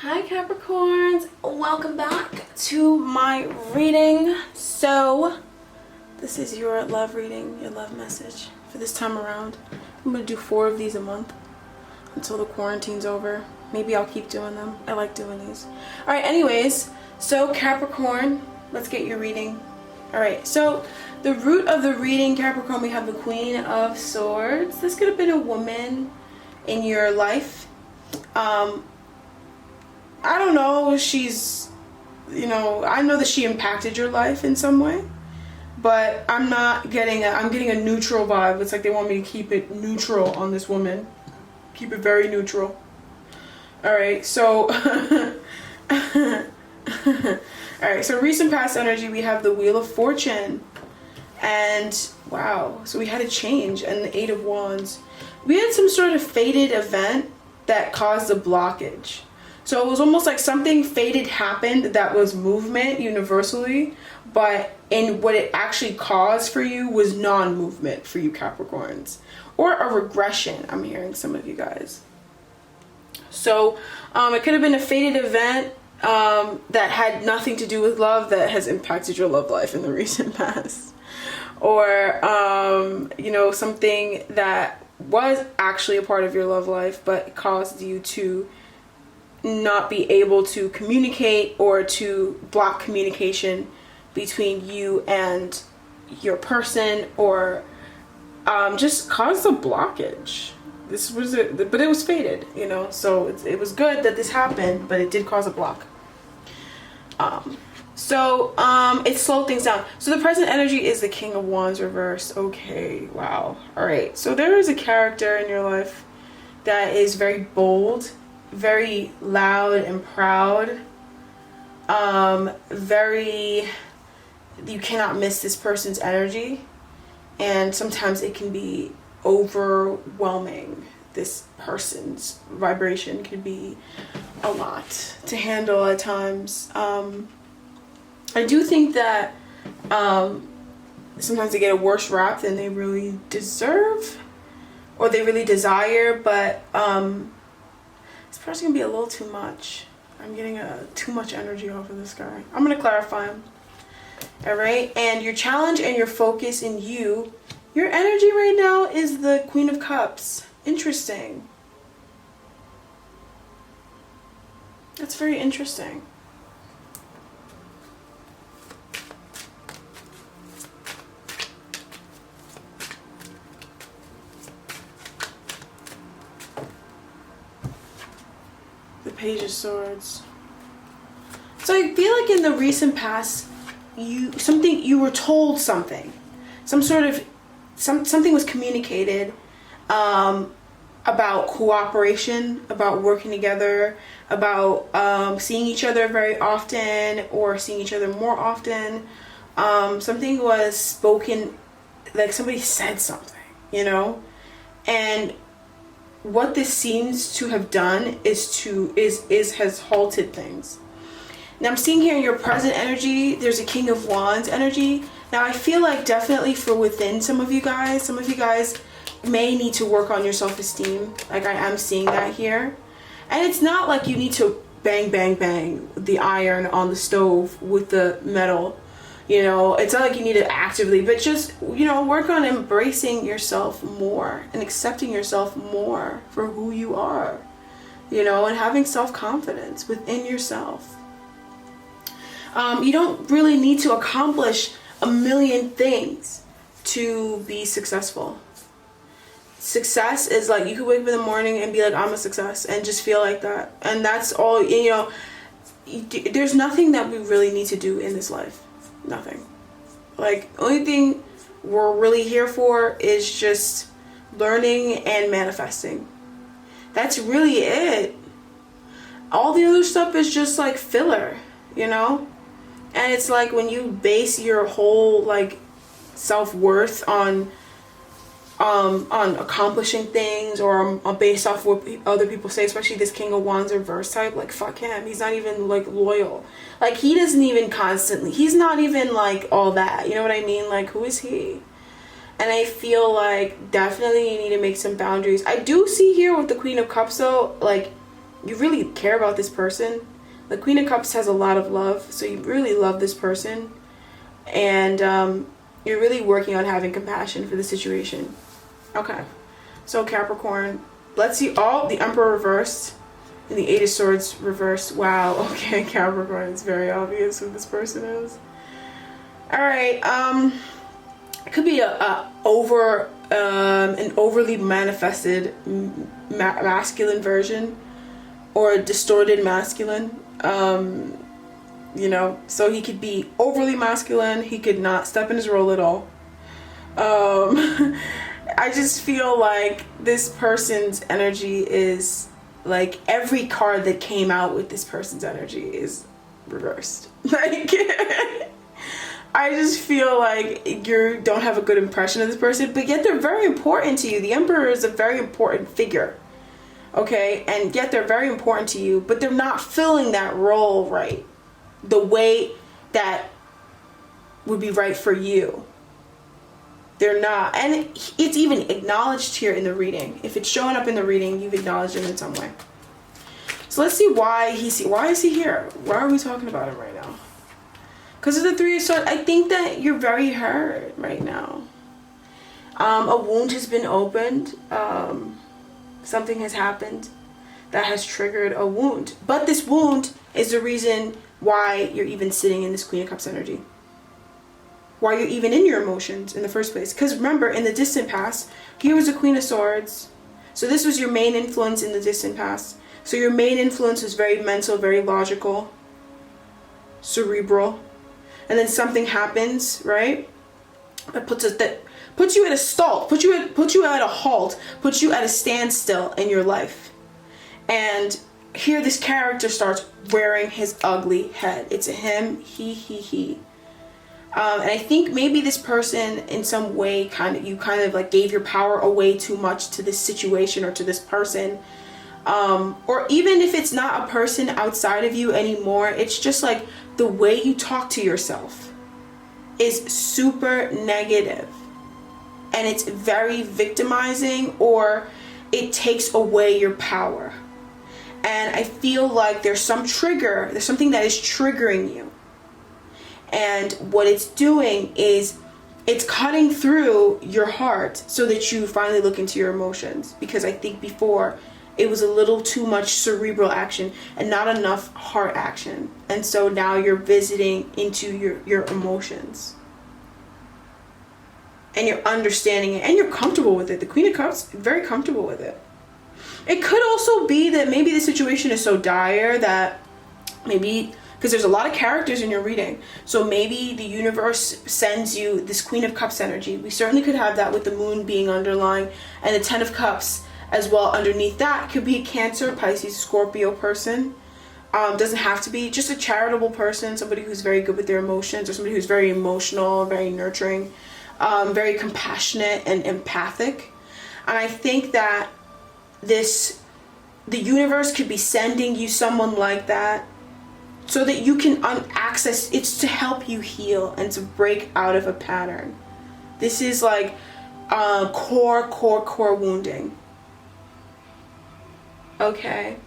Hi Capricorns, welcome back to my reading. So this is your love reading, your love message for this time around. I'm gonna do 4 of these a month until the quarantine's over. Maybe I'll keep doing them. I like doing these. All right, anyways, so Capricorn, let's get your reading. All right, so the root of the reading, Capricorn, we have the Queen of Swords. This could have been a woman in your life. I don't know, she's, I know that she impacted your life in some way, but I'm getting a neutral vibe. It's like they want me to keep it neutral on this woman. Keep it very neutral. Alright, so, alright, so recent past energy, we have the Wheel of Fortune, and wow, so we had a change, and the 8 of Wands. We had some sort of fated event that caused a blockage. So it was almost like something fated happened that was movement universally, but in what it actually caused for you was non-movement for you Capricorns. Or a regression, I'm hearing some of you guys. So it could have been a fated event that had nothing to do with love that has impacted your love life in the recent past. Or, something that was actually a part of your love life but caused you to not be able to communicate or to block communication between you and your person, or just caused a blockage. This was it, but it was fated, so it was good that this happened, but it did cause a block. It slowed things down. So the present energy is the King of Wands reversed. Okay, wow. All right, so there is a character in your life that is very bold, very loud and proud, you cannot miss this person's energy, and sometimes it can be overwhelming. This person's vibration can be a lot to handle at times. I do think that sometimes they get a worse rap than they really deserve or they really desire, but this person can be a little too much. I'm getting too much energy off of this guy. I'm going to clarify him. Alright, and your challenge and your focus in you, your energy right now is the Queen of Cups. Interesting. That's very interesting. The Page of Swords. So I feel like in the recent past, you were told something, something was communicated about cooperation, about working together, about seeing each other very often or seeing each other more often. Something was spoken, like somebody said something, and what this seems to have done has halted things. Now I'm seeing here in your present energy, there's a King of Wands energy. Now I feel like definitely for within some of you guys may need to work on your self-esteem. Like I am seeing that here. And it's not like you need to bang, bang, bang the iron on the stove with the metal. It's not like you need to actively, but just, work on embracing yourself more and accepting yourself more for who you are, and having self-confidence within yourself. You don't really need to accomplish a million things to be successful. Success is like, you could wake up in the morning and be like, I'm a success, and just feel like that. And that's all, there's nothing that we really need to do in this life. Nothing. Like, only thing we're really here for is just learning and manifesting. That's really it. All the other stuff is just like filler, And it's like when you base your whole like self-worth on accomplishing things, or based off what other people say, especially this King of Wands reverse type, like fuck him. He's not even like loyal. Like he doesn't even he's not even like all that. You know what I mean? Like who is he? And I feel like definitely you need to make some boundaries. I do see here with the Queen of Cups though, like you really care about this person. The Queen of Cups has a lot of love, so you really love this person, and you're really working on having compassion for the situation. Okay, so Capricorn, let's see. The Emperor reversed and the Eight of Swords reversed. Wow. Okay, Capricorn, it's very obvious who this person is. All right. It could be an overly manifested masculine version, or a distorted masculine. You know, so he could be overly masculine. He could not step in his role at all. I just feel like this person's energy is like, every card that came out with this person's energy is reversed. Like, I just feel like you don't have a good impression of this person, but yet they're very important to you. The Emperor is a very important figure, okay? And yet they're very important to you, but they're not filling that role right, the way that would be right for you. They're not. And it's even acknowledged here in the reading. If it's showing up in the reading, you've acknowledged it in some way. So let's see why is he here? Why are we talking about him right now? Because of the Three of Swords. I think that you're very hurt right now. A wound has been opened. Something has happened that has triggered a wound. But this wound is the reason why you're even sitting in this Queen of Cups energy. Why you're even in your emotions in the first place. Because remember, in the distant past, here was a Queen of Swords. So this was your main influence in the distant past. So your main influence was very mental, very logical, cerebral. And then something happens, right? That puts you at a stall, puts you at a halt, puts you at a standstill in your life. And here this character starts wearing his ugly head. It's a him, he. And I think maybe this person in some way you kind of like gave your power away too much to this situation or to this person. Or even if it's not a person outside of you anymore, it's just like the way you talk to yourself is super negative. And it's very victimizing, or it takes away your power. And I feel like there's something that is triggering you. And what it's doing is it's cutting through your heart so that you finally look into your emotions. Because I think before it was a little too much cerebral action and not enough heart action. And so now you're visiting into your emotions. And you're understanding it. And you're comfortable with it. The Queen of Cups, very comfortable with it. It could also be that maybe the situation is so dire that maybe, because there's a lot of characters in your reading, so maybe the universe sends you this Queen of Cups energy. We certainly could have that with the moon being underlying, and the Ten of Cups as well underneath that. Could be a Cancer, Pisces, Scorpio person. Doesn't have to be. Just a charitable person, somebody who's very good with their emotions, or somebody who's very emotional, very nurturing, very compassionate and empathic. And I think that the universe could be sending you someone like that so that you can access. It's to help you heal and to break out of a pattern. This is like core wounding. Okay,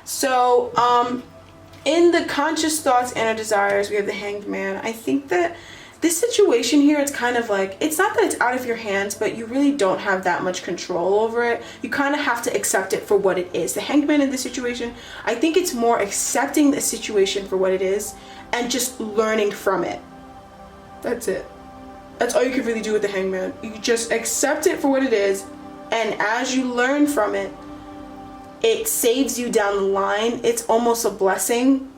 so in the conscious thoughts and our desires, we have the Hanged Man. I think that this situation here, it's kind of like, it's not that it's out of your hands, but you really don't have that much control over it. You kind of have to accept it for what it is. The Hanged Man in this situation, I think it's more accepting the situation for what it is and just learning from it. That's it. That's all you can really do with the Hanged Man. You just accept it for what it is, and as you learn from it, it saves you down the line. It's almost a blessing,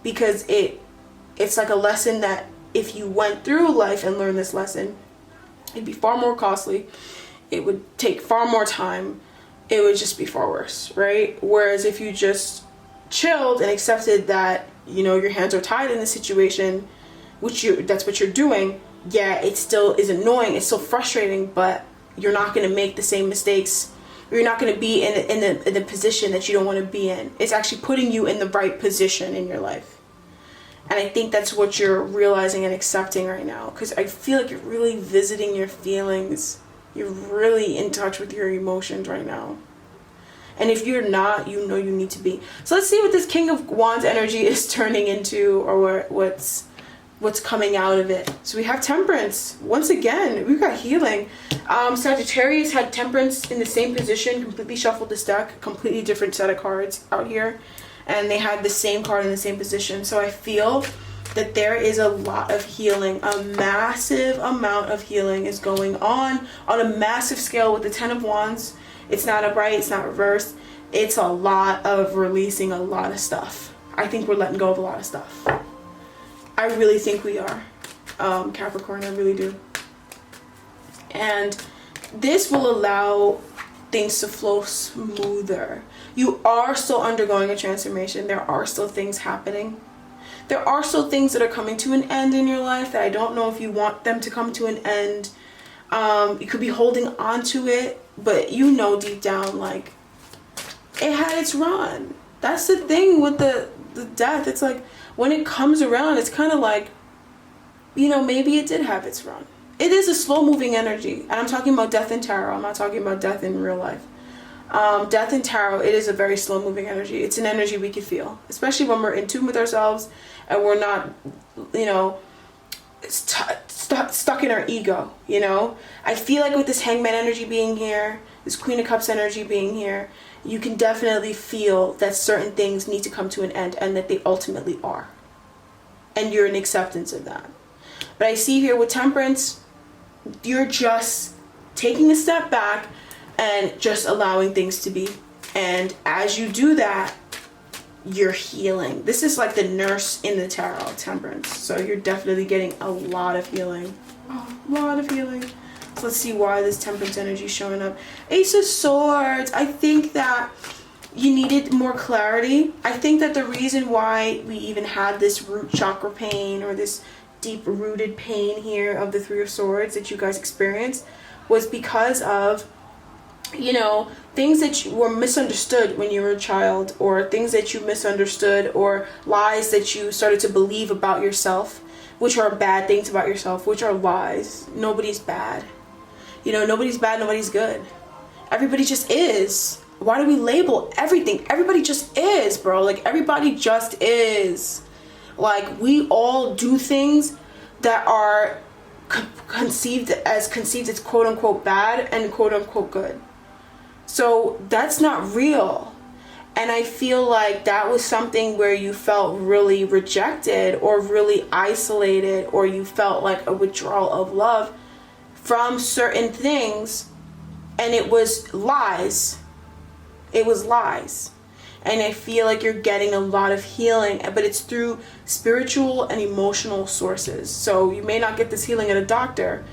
because it's like a lesson that if you went through life and learned this lesson, it'd be far more costly. It would take far more time. It would just be far worse, right? Whereas if you just chilled and accepted that, you know, your hands are tied in the situation, that's what you're doing. Yeah, it still is annoying. It's still frustrating, but you're not going to make the same mistakes. You're not going to be in the position that you don't want to be in. It's actually putting you in the right position in your life. And I think that's what you're realizing and accepting right now. Because I feel like you're really visiting your feelings. You're really in touch with your emotions right now. And if you're not, you know you need to be. So let's see what this King of Wands energy is turning into, or what's coming out of it. So we have Temperance. Once again, we've got healing. Sagittarius had Temperance in the same position, completely shuffled this deck, completely different set of cards out here. And they had the same card in the same position. So I feel that there is a lot of healing. A massive amount of healing is going on a massive scale with the Ten of Wands. It's not upright, it's not reversed. It's a lot of releasing a lot of stuff. I think we're letting go of a lot of stuff. I really think we are, Capricorn, I really do. And this will allow things to flow smoother. You are still undergoing a transformation. There are still things happening. There are still things that are coming to an end in your life that I don't know if you want them to come to an end. You could be holding on to it, but you know deep down, like, it had its run. That's the thing with the death. It's like, when it comes around, it's kind of like, you know, maybe it did have its run. It is a slow moving energy. And I'm talking about death in tarot. I'm not talking about death in real life. Death in tarot, it is a very slow moving energy. It's an energy we can feel, especially when we're in tune with ourselves and we're not, you know, stuck in our ego, you know. I feel like with this Hangman energy being here, this Queen of Cups energy being here, you can definitely feel that certain things need to come to an end and that they ultimately are. And you're in acceptance of that. But I see here with Temperance, you're just taking a step back and just allowing things to be. And as you do that, you're healing. This is like the nurse in the tarot, Temperance. So you're definitely getting a lot of healing. Oh, a lot of healing. So let's see why this Temperance energy is showing up. Ace of Swords. I think that you needed more clarity. I think that the reason why we even had this root chakra pain, or this deep rooted pain here of the Three of Swords that you guys experienced, was because of, you know, things that you were misunderstood when you were a child, or things that you misunderstood, or lies that you started to believe about yourself, which are bad things about yourself, which are lies. Nobody's bad. You know, nobody's bad, nobody's good. Everybody just is. Why do we label everything? Everybody just is, bro. Like, everybody just is. Like, we all do things that are conceived as quote unquote bad and quote unquote good. So that's not real. And I feel like that was something where you felt really rejected, or really isolated, or you felt like a withdrawal of love from certain things, and it was lies. It was lies. And I feel like you're getting a lot of healing, but it's through spiritual and emotional sources. So you may not get this healing at a doctor,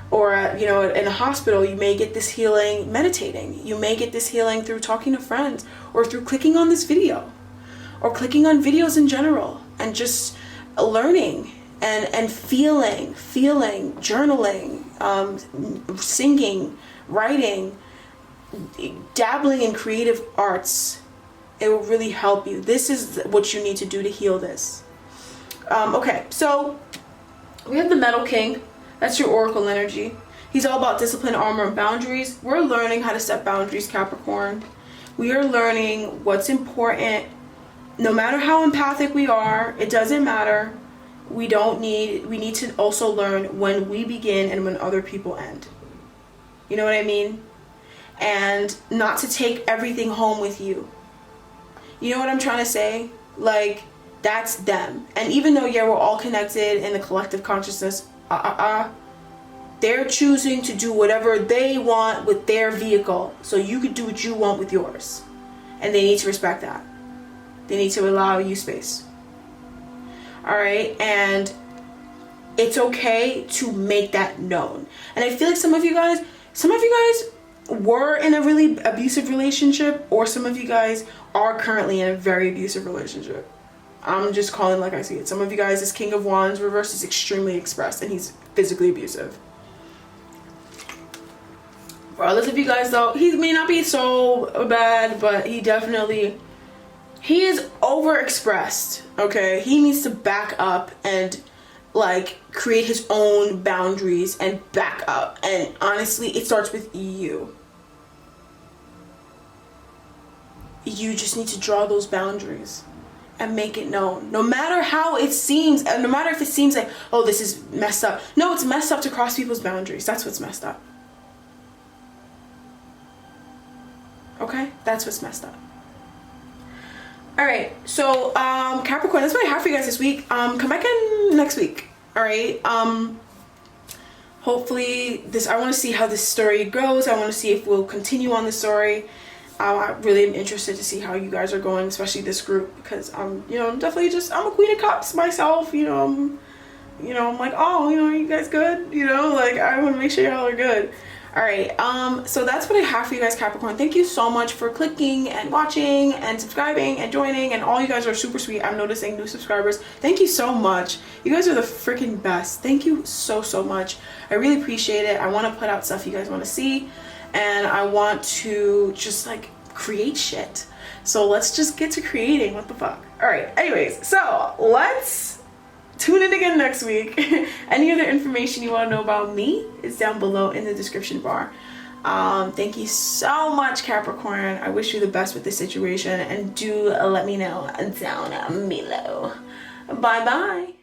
or at, you know, in a hospital. You may get this healing meditating. You may get this healing through talking to friends, or through clicking on this video, or clicking on videos in general, and just learning and feeling, journaling, singing, writing, dabbling in creative arts. It will really help you. This is what you need to do to heal this. Okay, so we have the Metal King. That's your Oracle energy. He's all about discipline, armor, and boundaries. We're learning how to set boundaries, Capricorn. We are learning what's important. No matter how empathic we are, it doesn't matter. We need to also learn when we begin and when other people end. You know what I mean? And not to take everything home with you. You know what I'm trying to say? Like, that's them. And even though, yeah, we're all connected in the collective consciousness, they're choosing to do whatever they want with their vehicle, so you could do what you want with yours. And they need to respect that. They need to allow you space. Alright? And it's okay to make that known. And I feel like some of you guys were in a really abusive relationship, or some of you guys are currently in a very abusive relationship. I'm just calling like I see it. Some of you guys, this King of Wands reverse is extremely expressed, and he's physically abusive. For others of you guys, though, he may not be so bad, but he is overexpressed. Okay, he needs to back up and like create his own boundaries and back up. And honestly, it starts with you. you just need to draw those boundaries and make it known. No matter how it seems, and no matter if it seems like, oh, this is messed up. No, it's messed up to cross people's boundaries. That's what's messed up. Okay? That's what's messed up. Alright, so Capricorn, that's what I have for you guys this week. Come back in next week. Alright? Hopefully this, I want to see how this story goes. I want to see if we'll continue on the story. I really am interested to see how you guys are going, especially this group, because I'm definitely I'm a queen of cups myself. I'm like, oh, you guys good? Like, I want to make sure y'all are good. All right, so that's what I have for you guys, Capricorn. Thank you so much for clicking and watching and subscribing and joining, and all you guys are super sweet. I'm noticing new subscribers. Thank you so much. You guys are the freaking best. Thank you so much. I really appreciate it. I want to put out stuff you guys want to see, and I want to just like create shit. So let's just get to creating. What the fuck? All right, anyways, so let's tune in again next week. Any other information you want to know about me is down below in the description bar. Thank you so much, Capricorn. I wish you the best with this situation, and do let me know down below. Bye bye.